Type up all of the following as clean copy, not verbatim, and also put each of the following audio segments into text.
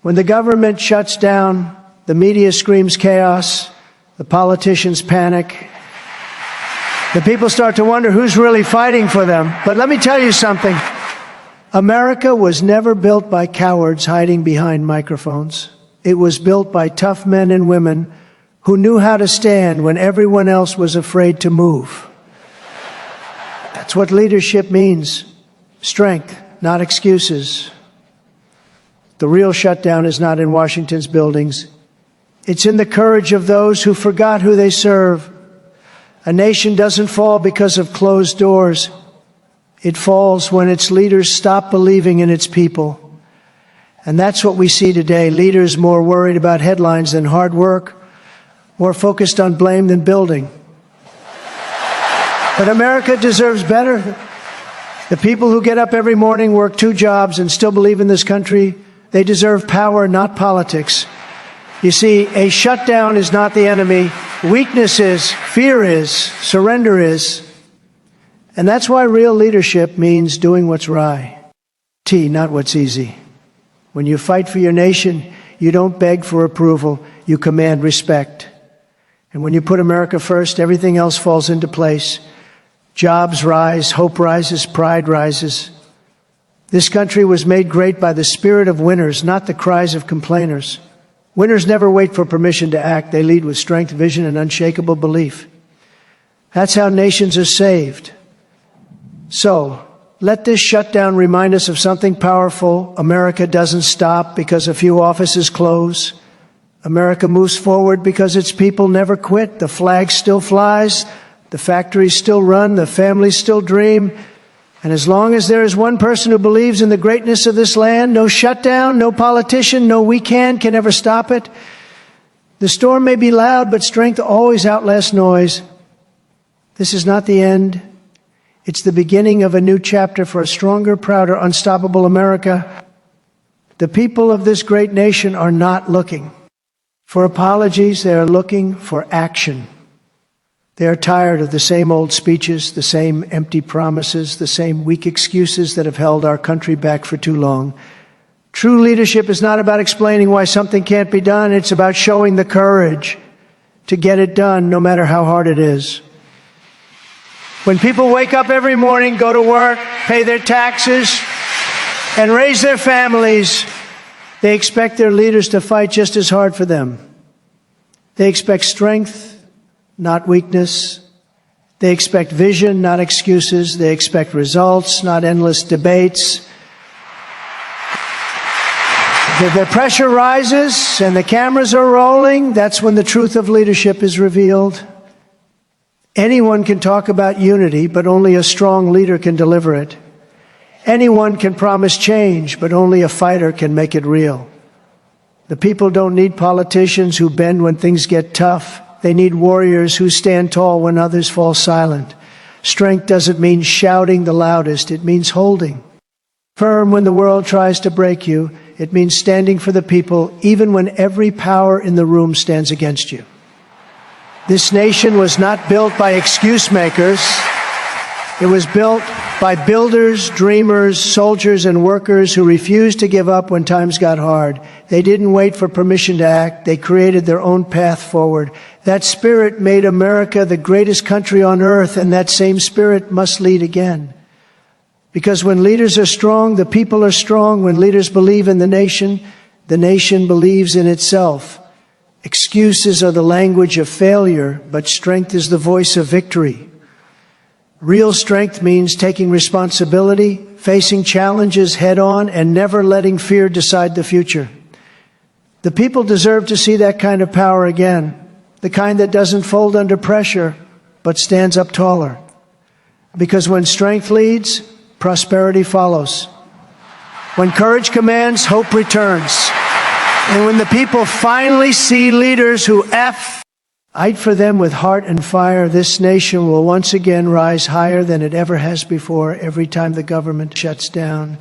When the government shuts down, the media screams chaos, the politicians panic. The people start to wonder who's really fighting for them. But let me tell you something. America was never built by cowards hiding behind microphones. It was built by tough men and women who knew how to stand when everyone else was afraid to move. That's what leadership means. Strength, not excuses. The real shutdown is not in Washington's buildings. It's in the courage of those who forgot who they serve. A nation doesn't fall because of closed doors. It falls when its leaders stop believing in its people. And that's what we see today. Leaders more worried about headlines than hard work, more focused on blame than building. But America deserves better. The people who get up every morning, work 2 jobs, and still believe in this country, they deserve power, not politics. You see, a shutdown is not the enemy. Weakness is, fear is, surrender is. And that's why real leadership means doing what's right. Not what's easy. When you fight for your nation, you don't beg for approval, you command respect. And when you put America first, everything else falls into place. Jobs rise, hope rises, pride rises. This country was made great by the spirit of winners, not the cries of complainers. Winners never wait for permission to act. They lead with strength, vision, and unshakable belief. That's how nations are saved. So, let this shutdown remind us of something powerful. America doesn't stop because a few offices close. America moves forward because its people never quit. The flag still flies. The factories still run. The families still dream. And as long as there is one person who believes in the greatness of this land, no shutdown, no politician, no we can ever stop it. The storm may be loud, but strength always outlasts noise. This is not the end. It's the beginning of a new chapter for a stronger, prouder, unstoppable America. The people of this great nation are not looking for apologies. They are looking for action. They are tired of the same old speeches, the same empty promises, the same weak excuses that have held our country back for too long. True leadership is not about explaining why something can't be done. It's about showing the courage to get it done, no matter how hard it is. When people wake up every morning, go to work, pay their taxes, and raise their families, they expect their leaders to fight just as hard for them. They expect strength, not weakness. They expect vision, not excuses. They expect results, not endless debates. If the pressure rises and the cameras are rolling, that's when the truth of leadership is revealed. Anyone can talk about unity, but only a strong leader can deliver it. Anyone can promise change, but only a fighter can make it real. The people don't need politicians who bend when things get tough. They need warriors who stand tall when others fall silent. Strength doesn't mean shouting the loudest. It means holding firm when the world tries to break you. It means standing for the people, even when every power in the room stands against you. This nation was not built by excuse makers. It was built by builders, dreamers, soldiers, and workers who refused to give up when times got hard. They didn't wait for permission to act. They created their own path forward. That spirit made America the greatest country on earth, and that same spirit must lead again. Because when leaders are strong, the people are strong. When leaders believe in the nation believes in itself. Excuses are the language of failure, but strength is the voice of victory. Real strength means taking responsibility, facing challenges head on, and never letting fear decide the future. The people deserve to see that kind of power again, the kind that doesn't fold under pressure, but stands up taller. Because when strength leads, prosperity follows. When courage commands, hope returns. And when the people finally see leaders who fight for them with heart and fire, this nation will once again rise higher than it ever has before. Every time the government shuts down,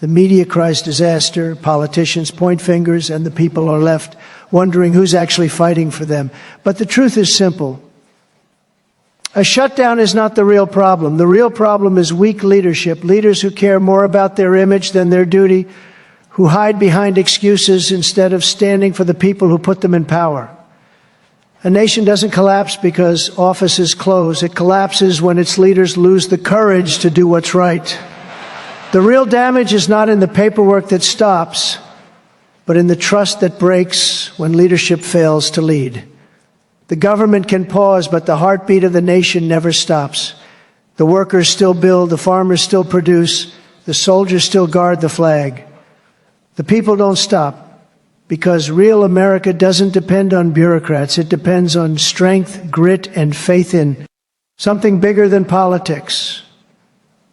the media cries disaster, politicians point fingers, and the people are left wondering who's actually fighting for them. But the truth is simple. A shutdown is not the real problem. The real problem is weak leadership, leaders who care more about their image than their duty, who hide behind excuses instead of standing for the people who put them in power. A nation doesn't collapse because offices close. It collapses when its leaders lose the courage to do what's right. The real damage is not in the paperwork that stops, but in the trust that breaks when leadership fails to lead. The government can pause, but the heartbeat of the nation never stops. The workers still build, the farmers still produce, the soldiers still guard the flag. The people don't stop. Because real America doesn't depend on bureaucrats. It depends on strength, grit, and faith in something bigger than politics.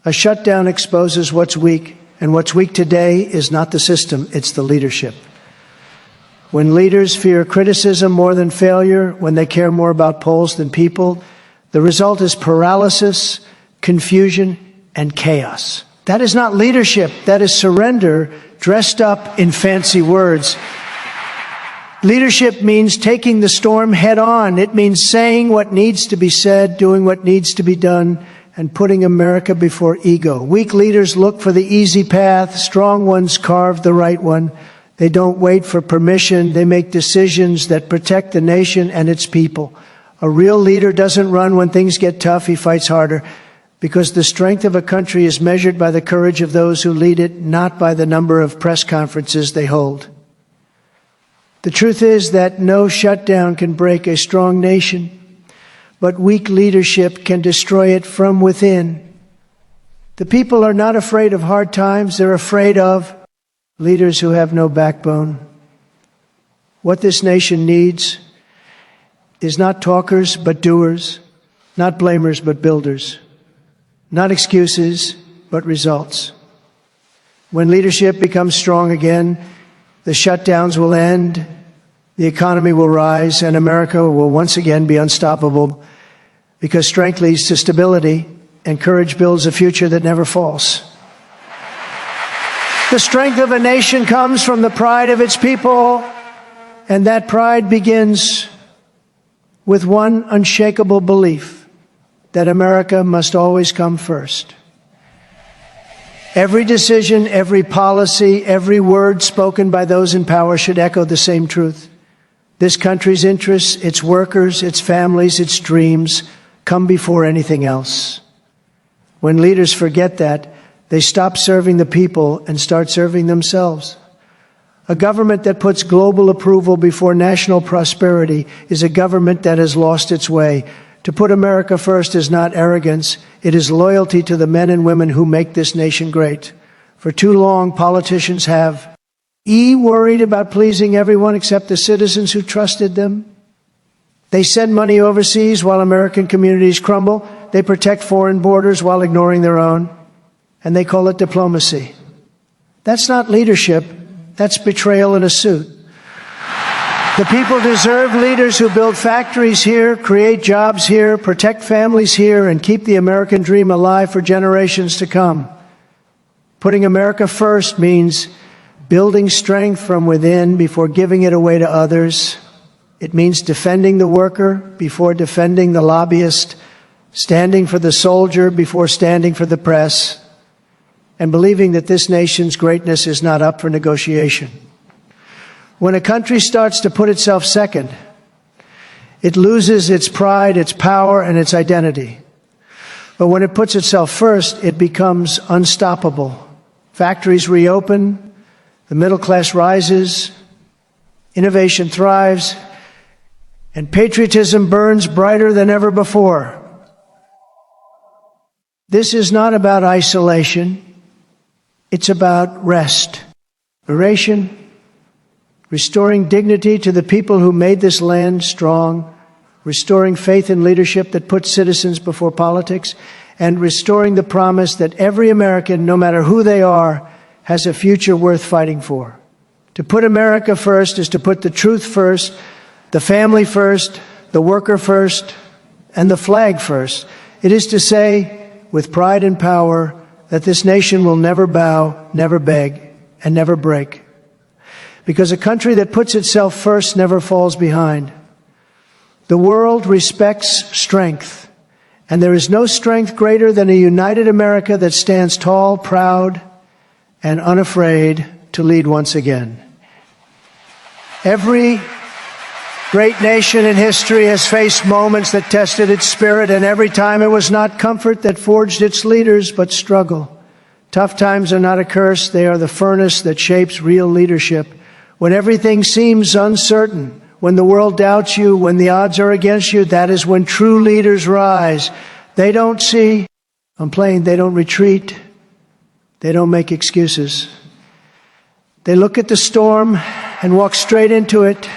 A shutdown exposes what's weak, and what's weak today is not the system, it's the leadership. When leaders fear criticism more than failure, when they care more about polls than people, the result is paralysis, confusion, and chaos. That is not leadership, that is surrender dressed up in fancy words. Leadership means taking the storm head on. It means saying what needs to be said, doing what needs to be done, and putting America before ego. Weak leaders look for the easy path. Strong ones carve the right one. They don't wait for permission. They make decisions that protect the nation and its people. A real leader doesn't run when things get tough. He fights harder, because the strength of a country is measured by the courage of those who lead it, not by the number of press conferences they hold. The truth is that no shutdown can break a strong nation, but weak leadership can destroy it from within. The people are not afraid of hard times. They're afraid of leaders who have no backbone. What this nation needs is not talkers, but doers, not blamers, but builders, not excuses, but results. When leadership becomes strong again, the shutdowns will end, the economy will rise, and America will once again be unstoppable, because strength leads to stability and courage builds a future that never falls. The strength of a nation comes from the pride of its people, and that pride begins with one unshakable belief that America must always come first. Every decision, every policy, every word spoken by those in power should echo the same truth. This country's interests, its workers, its families, its dreams come before anything else. When leaders forget that, they stop serving the people and start serving themselves. A government that puts global approval before national prosperity is a government that has lost its way. To put America first is not arrogance. It is loyalty to the men and women who make this nation great. For too long, politicians have worried about pleasing everyone except the citizens who trusted them. They send money overseas while American communities crumble. They protect foreign borders while ignoring their own. And they call it diplomacy. That's not leadership. That's betrayal in a suit. The people deserve leaders who build factories here, create jobs here, protect families here, and keep the American dream alive for generations to come. Putting America first means building strength from within before giving it away to others. It means defending the worker before defending the lobbyist, standing for the soldier before standing for the press, and believing that this nation's greatness is not up for negotiation. When a country starts to put itself second, it loses its pride, its power, and its identity. But when it puts itself first, it becomes unstoppable. Factories reopen, the middle class rises, innovation thrives, and patriotism burns brighter than ever before. This is not about isolation. It's about rest, liberation, restoring dignity to the people who made this land strong, restoring faith in leadership that puts citizens before politics, and restoring the promise that every American, no matter who they are, has a future worth fighting for. To put America first is to put the truth first, the family first, the worker first, and the flag first. It is to say, with pride and power, that this nation will never bow, never beg, and never break. Because a country that puts itself first never falls behind. The world respects strength, and there is no strength greater than a united America that stands tall, proud, and unafraid to to lead once again. Every great nation in history has faced moments that tested its spirit, and every time it was not comfort that forged its leaders, but struggle. Tough times are not a curse. They are the furnace that shapes real leadership. When everything seems uncertain, when the world doubts you, when the odds are against you, that is when true leaders rise. They don't complain, they don't retreat, they don't make excuses. They look at the storm and walk straight into it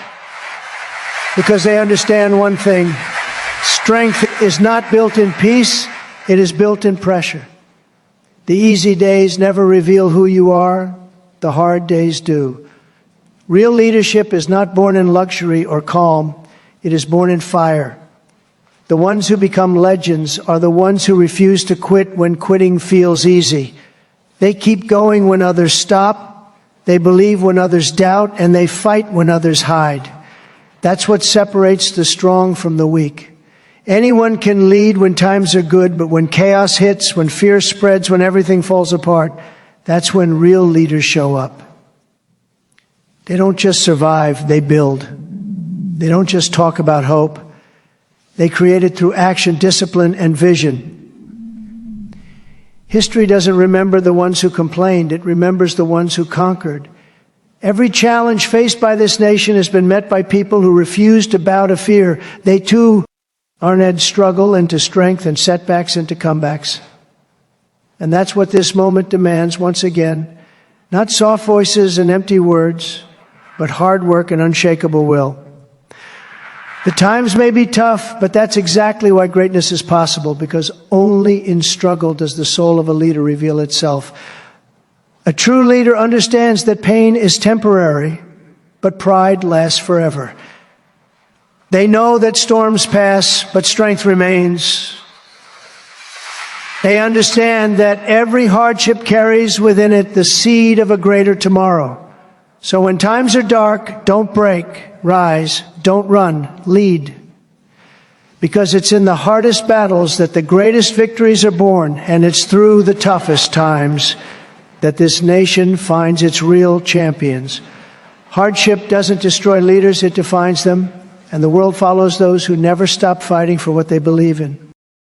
because they understand one thing. Strength is not built in peace, it is built in pressure. The easy days never reveal who you are, the hard days do. Real leadership is not born in luxury or calm, it is born in fire. The ones who become legends are the ones who refuse to quit when quitting feels easy. They keep going when others stop, they believe when others doubt, and they fight when others hide. That's what separates the strong from the weak. Anyone can lead when times are good, but when chaos hits, when fear spreads, when everything falls apart, that's when real leaders show up. They don't just survive, they build. They don't just talk about hope. They create it through action, discipline, and vision. History doesn't remember the ones who complained, it remembers the ones who conquered. Every challenge faced by this nation has been met by people who refuse to bow to fear. They too Arnett struggle into strength and setbacks into comebacks. And that's what this moment demands once again. Not soft voices and empty words, but hard work and unshakable will. The times may be tough, but that's exactly why greatness is possible, because only in struggle does the soul of a leader reveal itself. A true leader understands that pain is temporary, but pride lasts forever. They know that storms pass, but strength remains. They understand that every hardship carries within it the seed of a greater tomorrow. So when times are dark, don't break, rise, don't run, lead. Because it's in the hardest battles that the greatest victories are born, and it's through the toughest times that this nation finds its real champions. Hardship doesn't destroy leaders, it defines them. And the world follows those who never stop fighting for what they believe in.